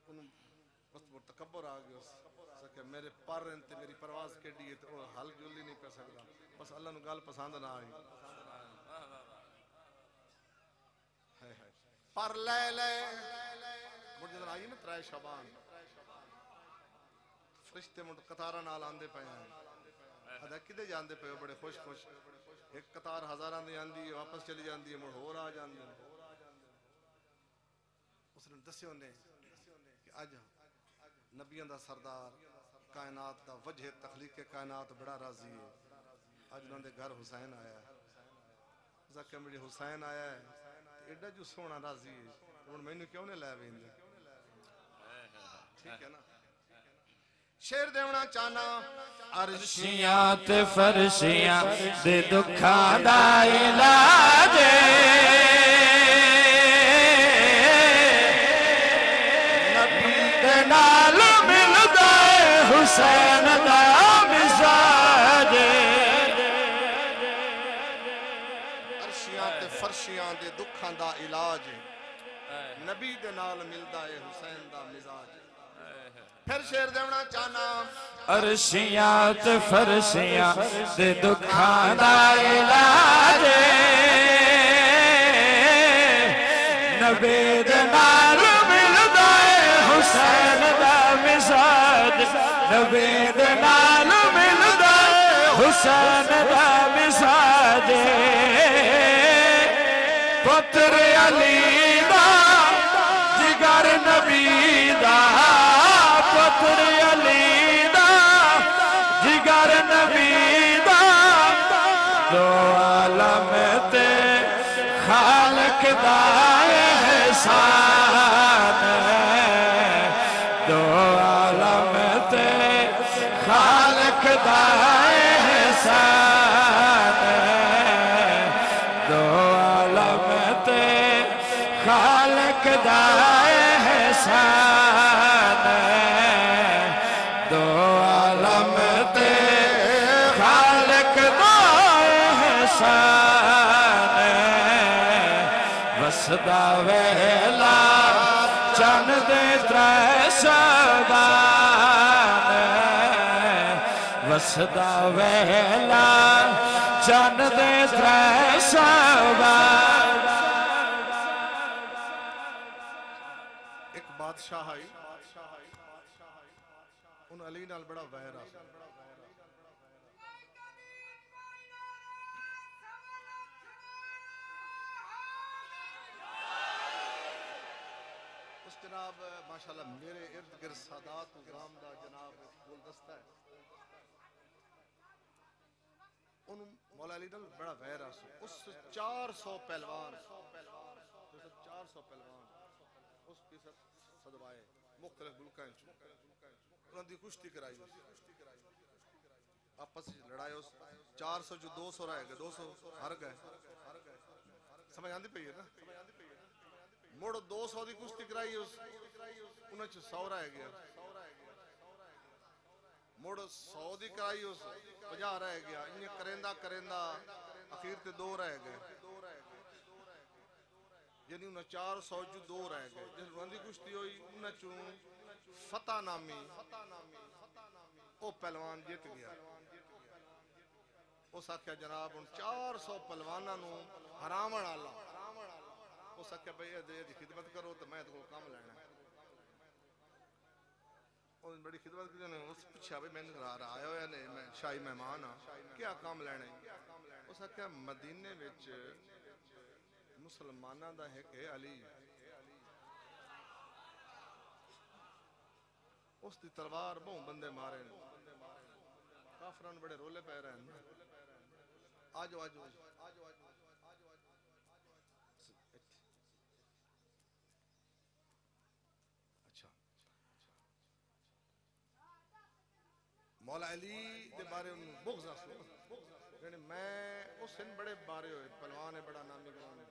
ان بس تکبر آ گیا کہ میرے پر انتے میری پرواز کے دیئے تو حل جلی نہیں کر سکتا بس اللہ نو گال پسند نہ آئی پر لے لے مجھے جدن آئی نا ترائے شبان فرشتے مجھے قطارہ نال آندے پہ ہیں ادھا کدے جاندے پہ بڑے خوش خوش ایک قطار ہزاران دی آندی واپس چلی جاندی ہے مڑ ہو رہا جاندے اس نے دسیوں نے کہ آج نبیان دا سردار کائنات دا وجہ تخلیق کائنات بڑا راضی ہے آج انہوں نے گھر حسین آیا ہے زکہ میری حسین آیا ہے ایڈا جو سونا راضی ہے انہوں میں نے کیوں نہیں لے بیندے ٹھیک ہے نا شیر دیونا چانا عرشیاں تے فرشیاں دے دکھاں دا علاج نبی دے نال ملدا ہے حسین دا مزاج عرشیاں تے فرشیاں دے دکھاں دا علاج نبی دے نال ملدا ہے حسین دا مزاج پھر شیر دیونا چانا عرشیاں تے فرشیاں دے دکھاں دا علاج نبی دے نال ملدا ہے حسین دا مزاج نبی دے نال ملدا ہے حسین دا مزاج پتر علی دا جگر نبی دا پتر علی دا جگر نبی دا دو عالم تے خالق دا احسان دو عالم تے خالق دا احسان دو عالم تے خالق دا احسان دو عالم تے خالق دا احسان وسدا ویلا چن دے ترے شعبان وسدا ویلا چن دے ترے شعبان ایک بادشاہ آئی ان علی نال بڑا وہر آ اس جناب ماشاءاللہ میرے ارد گرد سادات و غام دا جناب گلدستہ ہے ان مولا علی نال بڑا وہر آ اس 400 پہلوان 400 پہلوان اس پیسد صدوائے مختلف ملکیں انہوں نے کشتی کرائی آپس لڑائے اس 400 جو 200 رہ گئے 200 ہر گئے سمجھ آندی پئی ہے نا موڑ 200 دی کشتی کرائی اس انہیں 100 رہ گیا موڑ 100 دی کرائی اس 50 رہ گیا انہیں کریندہ اخیر تے 2 رہ گئے یعنی انہیں 400 جو 2 رہ گئے جس روندی کشتی ہوئی انہیں چون فتح نامی او پہلوان جیت گیا اس آکھیا جناب ان 400 پہلوانہ نو حرامن آلہ اس آکھیا بھئی یہ دی خدمت کرو تو میں تو کام لینا ہے انہوں نے بڑی خدمت کی، انہوں نے اس پوچھا بھائی میں آیا ہوا نے میں شاہی مہمان ہاں کیا کام لینا ہے؟ اس نے کہا مدینے وچ مسلمانہ دا ایک ہے علی، اس دی تلوار بہت بندے مارے کافران بڑے رولے پہ رہے ہیں. آجو آجو اچھا مولا علی دے بارے انہوں بغض آسو یعنی میں اس ان بڑے بارے ہوئے پہلوان ہے بڑا نامی گرانے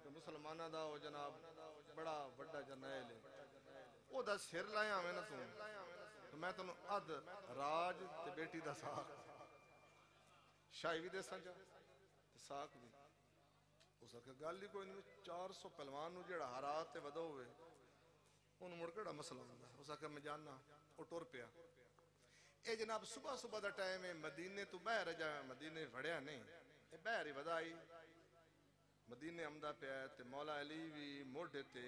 کہ مسلمانہ دا ہو جناب بڑا بڑا جرنیل ہے او دا سر لائیا ہمیں نا تو میں تنہوں اد راج تے بیٹی دا ساکھ شاہی بھی دے سانجا ساکھ بھی اس کا گل ہی کوئی نہیں 400 پہلوان نو جڑا حرات تے ودو ہوئے انہوں مڑ کڑا مسئلہ ہوندہ ہے اس کا میں جاننا وہ ٹور پیا اے جناب صبح صبح دا ٹائم ہے مدینے تو بہر جائے مدینے بھڑیا نہیں اے بہر ہی ودائی مدینے امدہ پہ آئے تے مولا علی بھی موڑے تے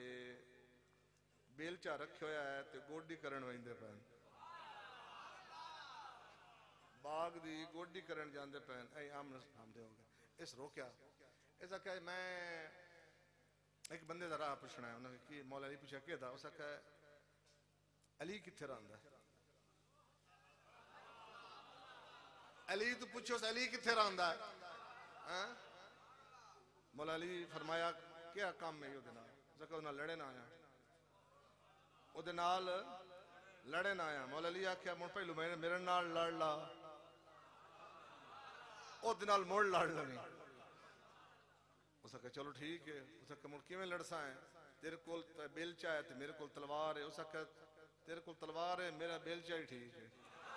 بیلچہ رکھے ہویا ہے تے گوڈی کرن ویندے پہن باغ دی گوڈی کرن جاندے پہن اے آمدے ہو گئے اس روکیا ایسا کہ میں ایک بندے دا راہ پوچھنا ہے انہوں نے کہ مولا علی پوچھا کیا تھا اسا کہ علی کتھے راندہ ہے علی تو پوچھو اس علی کتھے راندہ ہے مولا علی فرمایا کیا کام میں یہ دنال اسا کہ انہوں لڑے نہ آیا او دنال لڑے نہ آیا مولا علی آکھیا مڑ پہلو میرے نال لڑ لا او دنال موڑ لڑ لنی اسا کہ چلو ٹھیک ہے اسا کہ مڑ کیویں لڑسا ہے تیرے کول بیلچہ ہے تے میرے کول تلوار ہے اسا کہ تیرے کول تلوار ہے میرا بیلچہ ہی ٹھیک ہے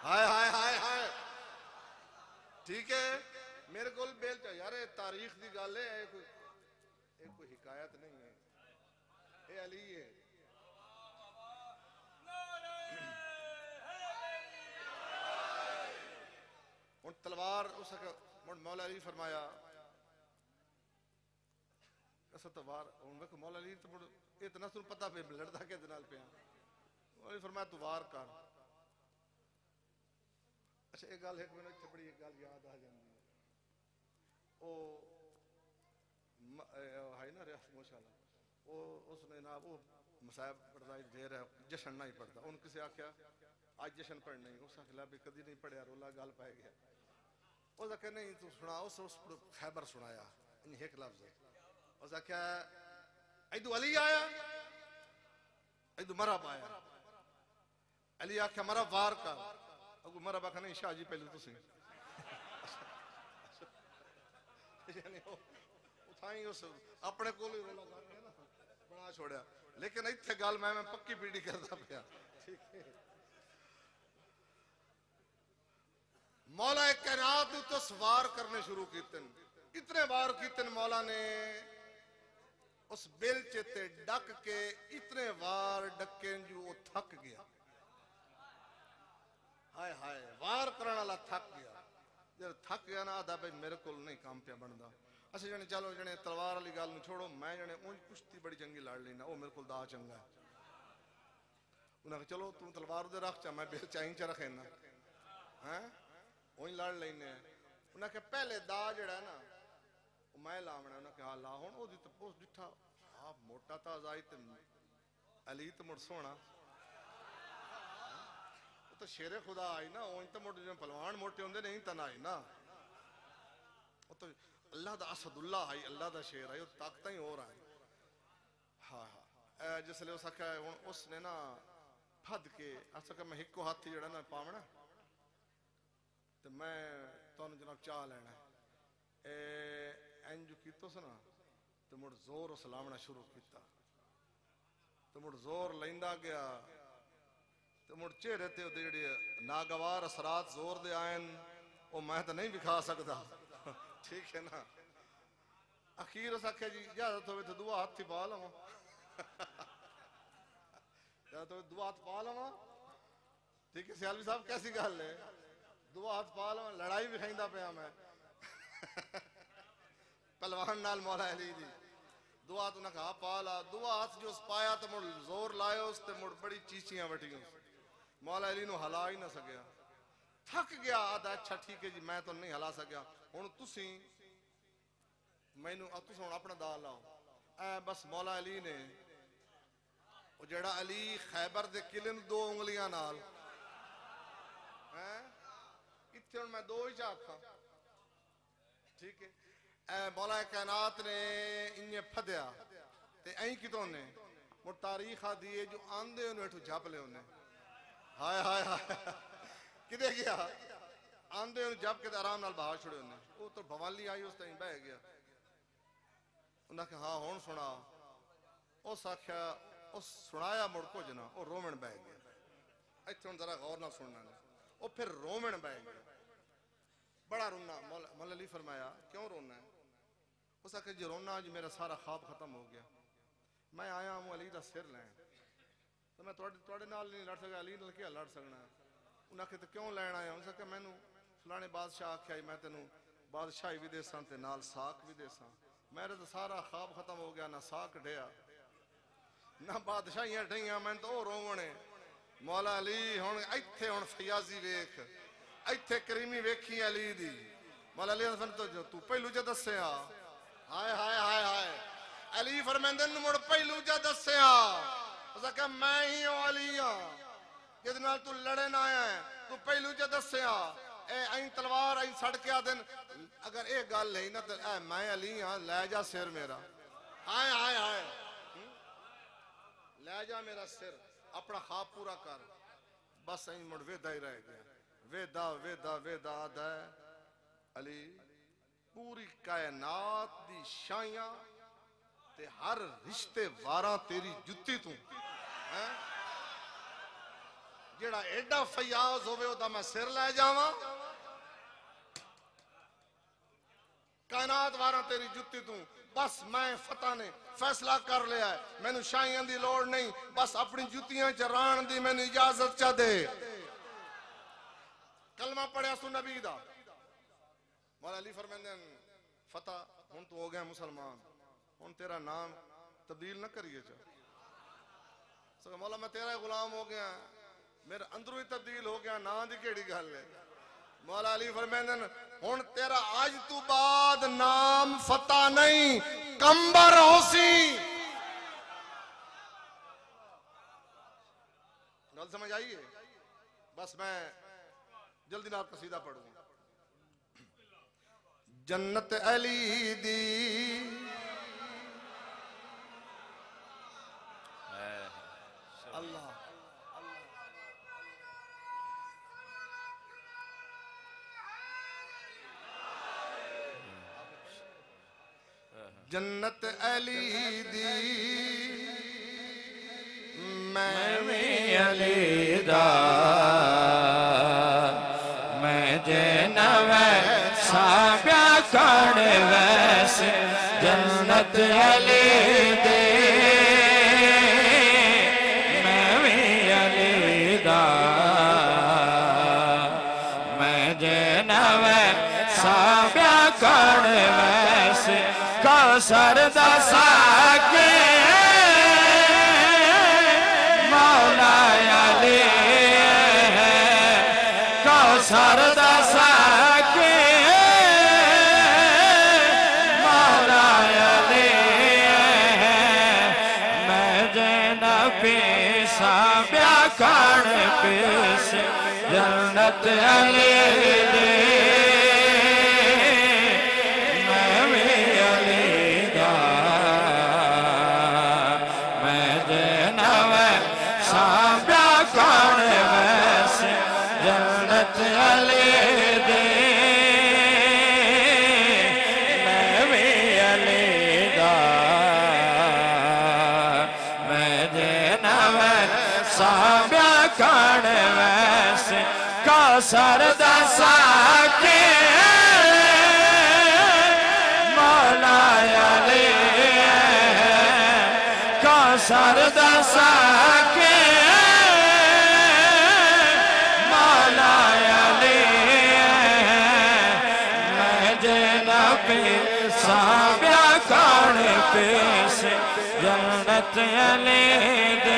ہائے ہائے ہائے ہائے ٹھیک ہے میرے کول بیلچہ یار تاریخ دی گل ہے کوئی حکایت نہیں ہے اے علی ہے ان تلوار اسا کہ مولا علی فرمایا ایسا تلوار مولا علی تو اتنا سن پتہ پہ لڑتا کے دنال پہ مولا علی فرمایا تو وار کر اچھا ایک گال ہے کہ میں نے بڑی ایک گال یاد آ جاندی ہے او ہے نا ریاست ماشاءاللہ اس نے نا وہ مسائب پڑھتا ہی دیر ہے جشن نہ ہی پڑھتا ان کسی آکھیا آج جشن پڑھ نہیں اس آکھلا بھی کدی نہیں پڑھیا رولا گال پائے گیا اس آکھیا نہیں تو سنا اس خیبر سنایا انہیں ایک لفظ ہے اس آکھیا ایدو علی آیا ایدو مرب آیا علی آکھیا مرب وار کا اگو مرب آکھا نہیں شاہ جی پہلے تو سی یعنی اتھائیں اس اپنے کو لی رولا گال ہے نا بنا چھوڑیا لیکن ایتھے گال میں پکی پیڑی کرتا پیا ٹھیک ہے مولا کائنات تو سوار کرنے شروع کیتن اتنے وار کیتن مولا نے اس بیلچے تے ڈک کے اتنے وار ڈکیں جو وہ تھک گیا ہائے ہائے وار کرنا اللہ تھک گیا جب تھک گیا نا آدھا بھائی میرے کو نہیں کام پہ بندا اچھا جانے چلو جانے تلوار علی گال نو چھوڑو میں جانے اونج کشتی بڑی چنگی لڑ لینا وہ میرے کو دا چنگا ہے انہوں نے چلو تم تلوار دے رکھ چاہ میں بیل چاہیں چاہ رکھیں نا اونج لڑ لینے انہوں نے کہ پہلے دا جڑا ہے نا میں لامنا انہوں نے کہا لا ہون او دی تپوس ڈٹھا آپ موٹا تا آزائی تے علی تے مڑ سونا وہ تو شیر خدا آئی نا اونج تے مڑ جو پلوان موٹے ہوندے نہیں تن آئی نا وہ تو اللہ دا اسد اللہ آئی اللہ دا شیر آئی وہ طاقتہ ہی ہو رہا ہے ہاں ہاں جس لئے اس نے نا پھد کے ایسا کہ میں ہکو ہاتھی جڑا نا پاونا تو میں تو جناب چاہ لینا این جو کیتو سنا تو مڑ زور سلامنا شروع کیتا تو مڑ زور لیندہ گیا تو مڑ چہرے تے ہو دیڑی ناگوار اثرات زور دے آئین وہ میں تو نہیں بکھا سکتا ٹھیک ہے نا اخیر اس آکھے جی اجازت ہوئے تو دعا ہاتھ تھی پا لوں اجازت ہوئے دعا ہاتھ پا لوں ٹھیک ہے سیالوی صاحب کیسی گال ہے دعا ہاتھ پا لوں لڑائی بھی کھائندہ پہ میں پلوان نال مولا علی دی دعا تو نہ کہا پالا دعا ہاتھ جو اس پایا تو مڑ زور لائے اس تے مڑ بڑی چیچیاں وٹی اس مولا علی نو ہلا ہی نہ سکیا تھک گیا آدھا اچھا ٹھیک ہے جی میں تو نہیں ہلا سکیا ہن تسی مینوں تساں ہن اپنا دا لاؤ اے بس مولا علی نے وہ جڑا علی خیبر دے قلعے نوں 2 انگلیاں نال اتنے ہن میں 2 ہی چاکھاں ٹھیک ہے اے مولا کائنات نے انہیں پھدیا تے این کتوں نے مر تاریخ دیئے جو آندے انہیں اٹھو جھاپ لے انہیں ہائے ہائے ہائے کدے گیا آندے انہیں جھاپ کے آرام نال بہا چھوڑے انہیں وہ تو بھوالی آئی اس تائیں بہ گیا انہاں کہ ہاں ہون سنا اس آکھیا اس سنایا مڑ کو جنا وہ رومن بہ گیا ایتھے ان ذرا غور نہ سننا نے وہ پھر رومن بہ گیا بڑا رونا مولا علی فرمایا کیوں رونا ہے اس آکھیا جی رونا آج میرا سارا خواب ختم ہو گیا میں آیا ہوں علی دا سر لیں تو میں توڑے نال نہیں لڑ سکا علی نال کیا لڑ سکنا انہاں کہ تو کیوں لین آیا انہاں کہ میں نو فلانے بادشاہ آکھیا میں تینوں بادشاہی بھی دے ساں تے نال ساک بھی دے ساں میرے تو سارا خواب ختم ہو گیا نہ ساک ڈھیا نہ بادشاہیاں ڈھیاں میں تو رونے مولا علی ہن ایتھے ہن فیاضی ویکھ ایتھے کریمی ویکھی علی دی مولا علی فرمایا تو جو تو پہلو جے دسیا ہائے ہائے ہائے ہائے علی فرمیندے نوں مڑ پہلو جے دسیا اس کہ میں ہی ہوں علی ہاں جس نال تو لڑن آیا ہے تو پہلو جے دسیا اے این تلوار این سڑ کے آدن اگر اے گل ہے نا تو اے میں علی ہاں لے جا سر میرا ہائے ہائے ہائے لے جا میرا سر اپنا خواب پورا کر بس این مڑ ویدہ ہی رہ گیا ویدہ ویدہ ویدہ آدھا ہے علی پوری کائنات دی شائیاں تے ہر رشتے واراں تیری جتی تو جیڑا ایڈا فیاض ہوئے ہوتا میں سر لے جاواں کائنات واراں تیری جتی تو بس میں فتح نے فیصلہ کر لیا ہے میں نے شائیاں دی لوڑ نہیں بس اپنی جتیاں چران دی میں نے اجازت چا دے کلمہ پڑھیا سو نبی دا مولا علی فرمیندے فتح ہن تو ہو گیا مسلمان ہن تیرا نام تبدیل نہ کریے چاہ مولا میں تیرا غلام ہو گیا میرا اندروں ہی تبدیل ہو گیا نا دی کیڑی گل ہے مولا علی فرمیندے ہن تیرا آج تو بعد نام فتح نہیں کمبر ہوسی گل سمجھ آئیے بس میں جلدی نال قصیدہ پڑھوں جنت علی دی اللہ جنت علی دی میں بھی علی دا میں جنوے سابیا کڑ ویس جنت علی دے میں بھی علی دا میں جنوے سابیا کڑ ویس کوثر دا ساکے مولا علی کوثر دا ساکے مولا علی میں جنبی سابیا کڑ پیس جنت علی دے کوثر دا ساکے مولا علی کوثر دا ساکے مولا علی میں جنبی سابیا کڑ پیس جنت علی دے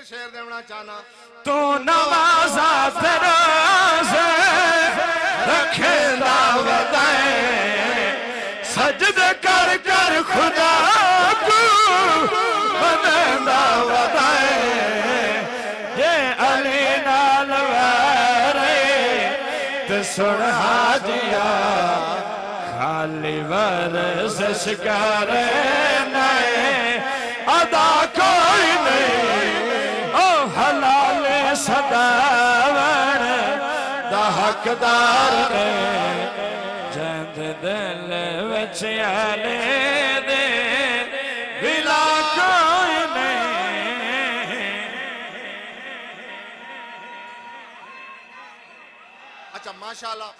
پھر شیر دیونا چاہنا تو نمازا تراز رکھے دعوت سجد کر کر خدا کو بنے دعوت یہ علی نال ویرے تے سن حاجیا خالی ورزش کرے نئے ادا کوئی نہیں او حلال صداور دا حقدار نے جند دل وچ علی دے بلا کوئی نہیں اچھا ماشاءاللہ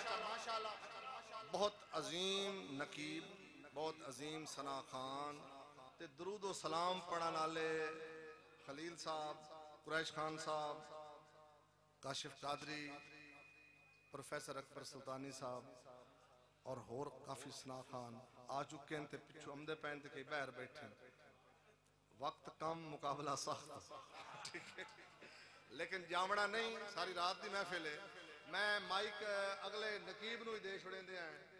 بہت عظیم نقیب بہت عظیم ثنا خان تے درود و سلام پڑھن والے خلیل صاحب قریش خان صاحب کاشف قادری پروفیسر اکبر سلطانی صاحب اور ہور کافی ثنا خان آ چکے ہیں تے پچھو امدے پہن تے کئی باہر بیٹھے ہیں وقت کم مقابلہ سخت لیکن جامڑا نہیں ساری رات دی محفل ہے میں مائک اگلے نقیب نو ہی دے چھوڑیں دے ہیں